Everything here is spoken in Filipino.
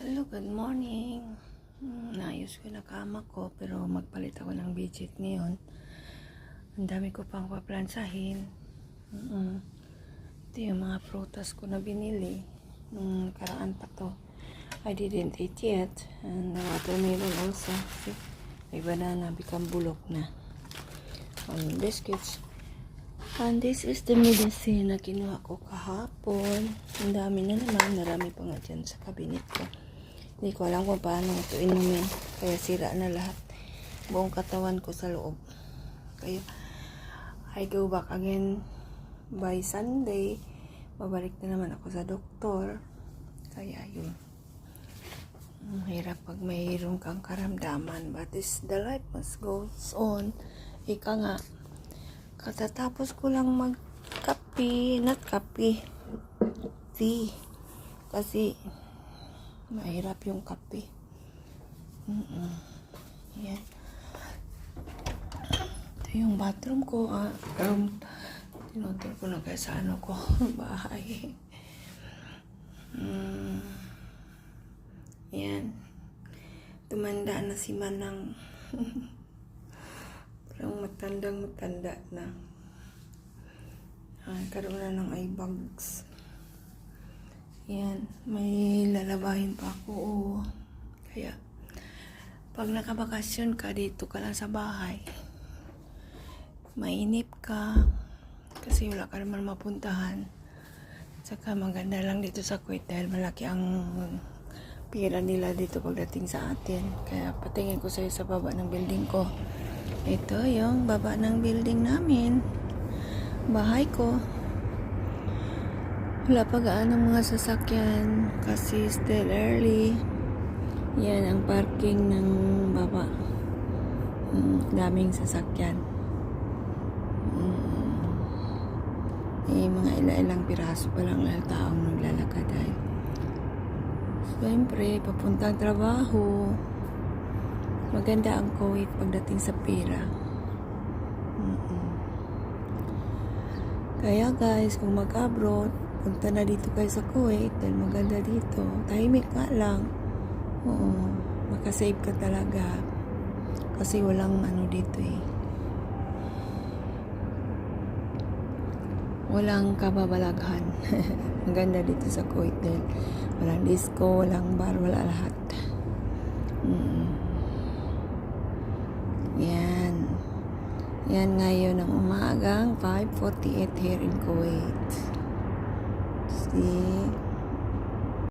Hello, good morning. Naayos ko na kama ko pero magpalit ako ng budget ngayon. Ang dami ko pang paplansahin. Ito yung mga prutas ko na binili nung nakaraan pa to. I didn't eat yet. And the watermelon also. See? May banana become bulok na. Biscuits. And this is the medicine na kinuha ko kahapon. Ang dami na naman. Marami pa nga dyan sa cabinet ko. Hindi ko alam kung paano ito inumin. Kaya sira na lahat. Buong katawan ko sa loob. Kaya I go back again by Sunday. Babalik na naman ako sa doktor. Kaya yun. Hirap pag mayroon kang karamdaman. But the life must goes on. Ika nga. Katatapos ko lang magkape. Not kape. Tea. Kasi mahirap yung kape. Yan. Ito yung bathroom ko. Tinotin ko na kaya sa ano ko. Bahay. Yan. Tumanda na si Manang. Parang matanda na. Karoon na ng eye bags. Yan, may lalabahin pa ako. Kaya, pag nakabakasyon ka, dito ka lang sa bahay. Mainip ka. Kasi wala ka naman mapuntahan. Saka maganda lang dito sa Kuwait dahil malaki ang pira nila dito pagdating sa atin. Kaya patingin ko sa'yo sa baba ng building ko. Ito yung baba ng building namin. Bahay ko. Wala pa gaano mga sasakyan kasi still early. Yan ang parking ng baba. Daming sasakyan. Mga ilang piraso pa lang na taong naglalakad ay. Siyempre, papuntang trabaho. Maganda ang Kuwait pagdating sa pera. Kaya guys, kung mag-abroad, punta na dito kayo sa Kuwait dahil maganda dito. Tahimik nga lang. Oo, makasave ka talaga. Kasi walang ano dito eh. Walang kababalaghan. Maganda dito sa Kuwait dahil walang disco, walang bar, wala lahat. Yan. Yan ngayon ng umagang 5:48 here in Kuwait. See?